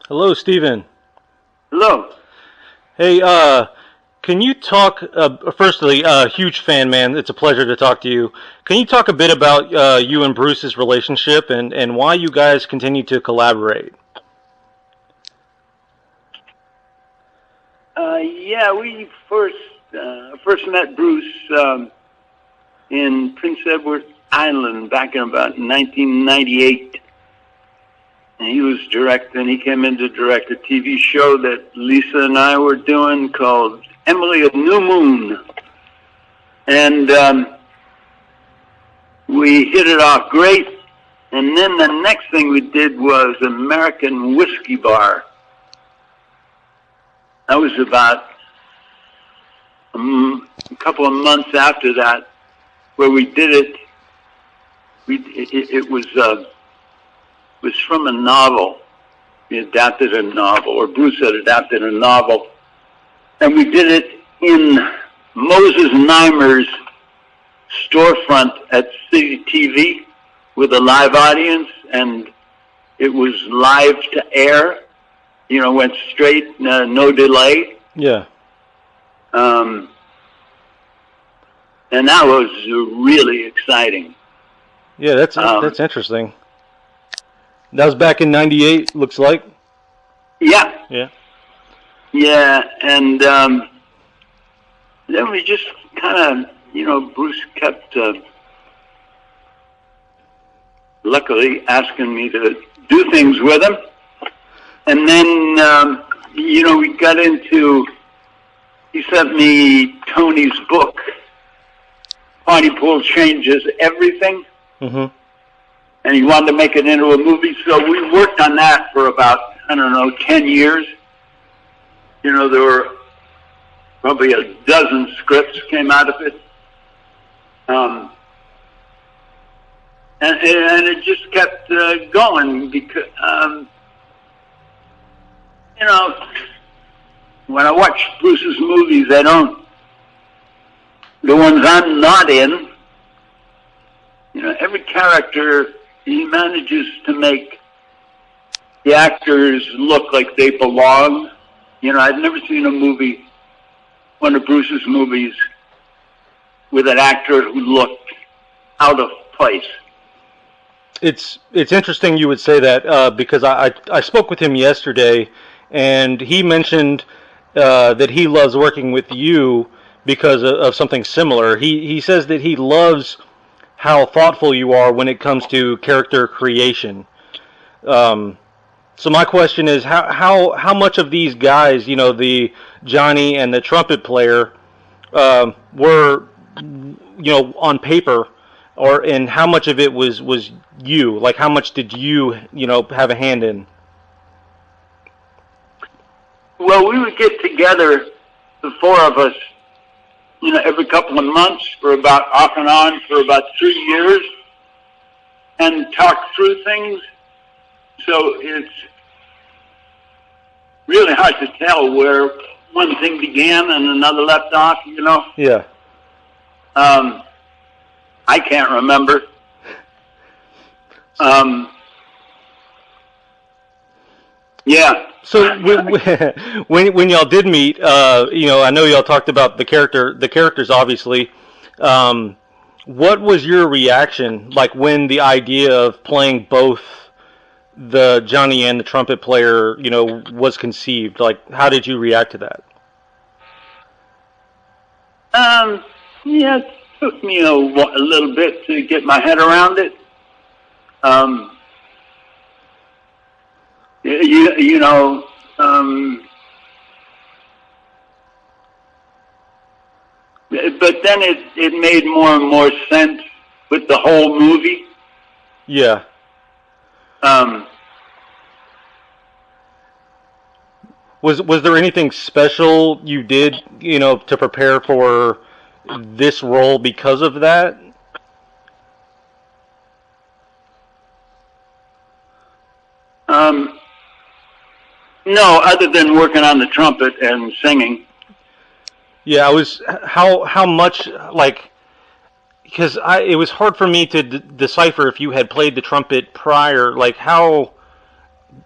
Hello, Stephen. Hello. Hey, can you talk, firstly, huge fan, man. It's a pleasure to talk to you. Can you talk a bit about you and Bruce's relationship and why you guys continue to collaborate? Yeah, we first met Bruce in Prince Edward Island back in about 1998. And he was directing. He came in to direct a TV show that Lisa and I were doing called Emily of New Moon. And we hit it off great. And then the next thing we did was American Whiskey Bar. That was about a couple of months after that, where we did it. It was from a novel. We adapted a novel, or Bruce had adapted a novel, and we did it in Moses Neimer's storefront at City TV with a live audience, and it was live to air. You know, went straight, no delay. Yeah. And that was really exciting. Yeah, that's interesting. That was back in '98, looks like. Yeah. Yeah. Yeah, and then we just kind of, Bruce kept, luckily, asking me to do things with him. And then, we got into, he sent me Tony's book, Pontypool Changes Everything. Mm-hmm. And he wanted to make it into a movie, so we worked on that for about, 10 years. There were probably a dozen scripts came out of it. And it just kept going because, when I watch Bruce's movies, the ones I'm not in, every character, he manages to make the actors look like they belong. I've never seen a movie, one of Bruce's movies, with an actor who looked out of place. It's interesting you would say that because I spoke with him yesterday, and he mentioned that he loves working with you because of something similar. He says that he loves how thoughtful you are when it comes to character creation. So my question is, how much of these guys, the Johnny and the trumpet player, were, on paper, and how much of it was you? Like, how much did you, have a hand in? Well, we would get together, the four of us, every couple of months for about off and on for about 3 years and talk through things. So it's really hard to tell where one thing began and another left off, Yeah. I can't remember. Yeah. So when y'all did meet, I know y'all talked about the characters obviously. What was your reaction, like when the idea of playing both the Johnny and the trumpet player, was conceived? Like, how did you react to that? Yeah, it took me a little bit to get my head around it. But then it made more and more sense with the whole movie. Yeah. Was there anything special you did, to prepare for this role because of that? No, other than working on the trumpet and singing. Yeah, how much, like, because it was hard for me to decipher if you had played the trumpet prior, like how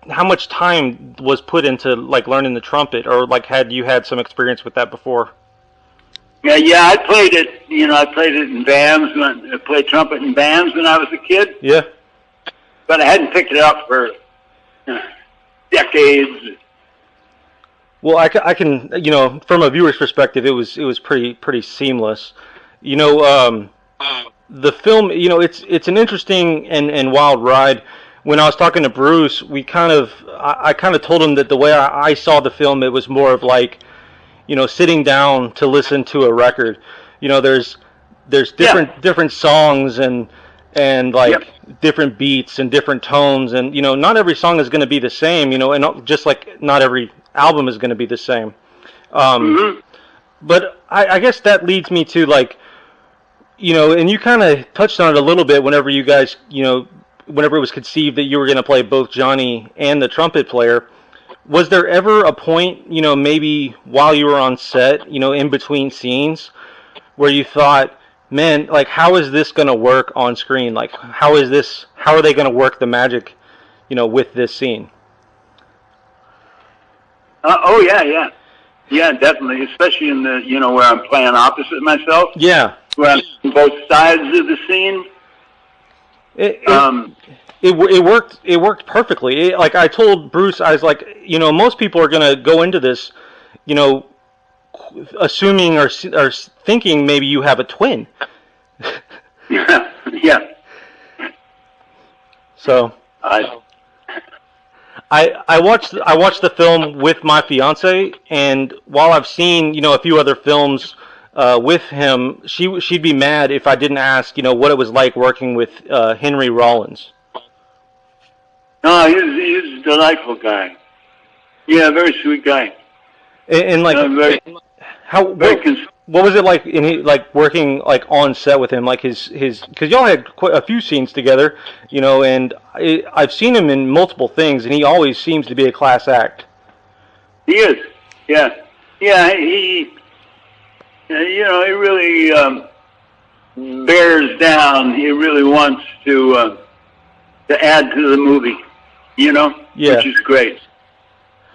how much time was put into like learning the trumpet, or like had you had some experience with that before? Yeah, I played it. I played it in bands. I played trumpet in bands when I was a kid. Yeah. But I hadn't picked it up for decades. Well, I can, from a viewer's perspective, it was pretty seamless. The film, it's an interesting and wild ride. When I was talking to Bruce, I kind of told him that the way I saw the film, it was more of like, sitting down to listen to a record. There's different songs and different beats and different tones, and not every song is going to be the same. And just like not every album is going to be the same. But I guess that leads me to like, and you kind of touched on it a little bit whenever you guys, whenever it was conceived that you were going to play both Johnny and the trumpet player. Was there ever a point, maybe while you were on set, in between scenes, where you thought, man, like, how is this going to work on screen? Like, how are they going to work the magic, with this scene? Oh, yeah. Yeah, definitely. Especially in the, where I'm playing opposite myself. Yeah. Where I'm on both sides of the scene. It worked perfectly. Like I told Bruce, I was like, most people are going to go into this, assuming or thinking maybe you have a twin. Yeah. So I watched the film with my fiance, and while I've seen a few other films with him, she'd be mad if I didn't ask what it was like working with Henry Rollins. No, he's a delightful guy. Yeah, very sweet guy. And like, what was it like working like on set with him? Like his because y'all had quite a few scenes together, and I've seen him in multiple things, and he always seems to be a class act. He is. Yeah. He really bears down. He really wants to add to the movie. Yeah. Which is great.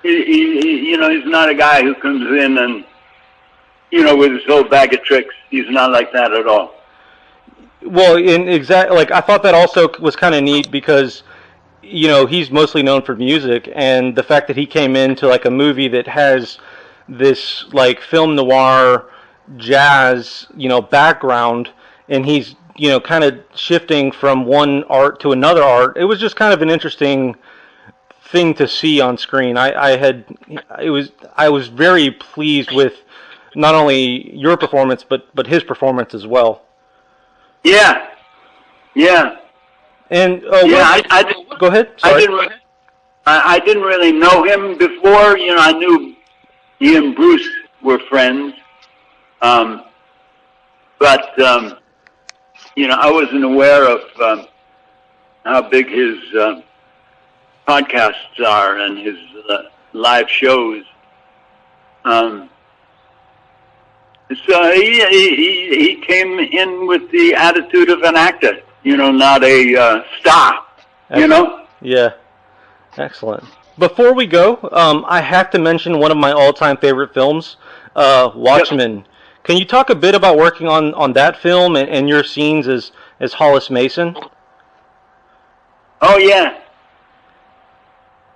He's not a guy who comes in and, with his whole bag of tricks. He's not like that at all. Well, I thought that also was kind of neat because, he's mostly known for music, and the fact that he came into like a movie that has this like film noir jazz, background, and he's, kind of shifting from one art to another art. It was just kind of an interesting thing to see on screen. I was very pleased with not only your performance but his performance as well. Yeah. And go ahead. Sorry. I didn't really know him before. I knew he and Bruce were friends, but I wasn't aware of how big his podcasts are and his live shows. So he came in with the attitude of an actor, not a star, Yeah, excellent. Before we go, I have to mention one of my all-time favorite films, Watchmen. Yep. Can you talk a bit about working on that film and your scenes as Hollis Mason? Oh, yeah.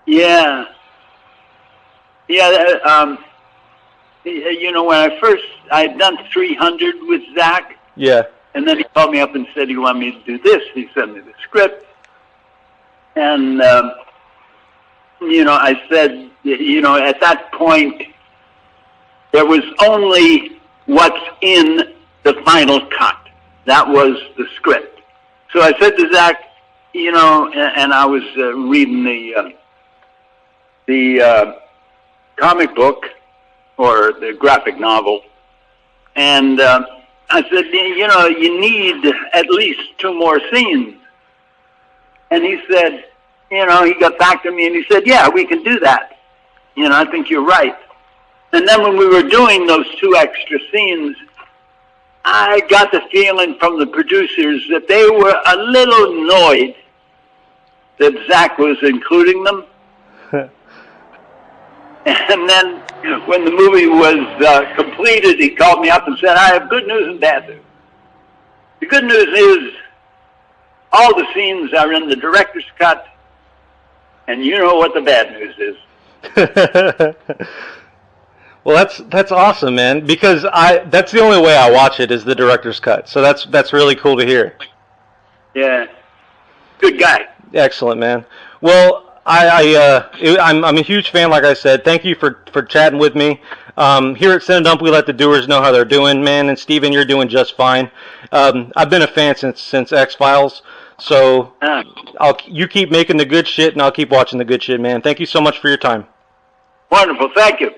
Yeah. When I'd done 300 with Zach. Yeah. And then he called me up and said he wanted me to do this. He sent me the script. And, I said, at that point, there was only what's in the final cut. That was the script. So I said to Zach, and I was reading the comic book or the graphic novel, and I said, you need at least 2 more scenes. And he said, he got back to me and he said, yeah, we can do that. I think you're right. And then when we were doing those 2 extra scenes, I got the feeling from the producers that they were a little annoyed that Zach was including them. And then when the movie was completed, he called me up and said, I have good news and bad news. The good news is all the scenes are in the director's cut, and you know what the bad news is. Well, that's awesome, man, because that's the only way I watch it is the director's cut. So that's really cool to hear. Yeah. Good guy. Excellent, man. Well, I'm a huge fan, like I said. Thank you for chatting with me. Here at CineDump, we let the doers know how they're doing, man. And Stephen, you're doing just fine. I've been a fan since X-Files, so you keep making the good shit, and I'll keep watching the good shit, man. Thank you so much for your time. Wonderful. Thank you.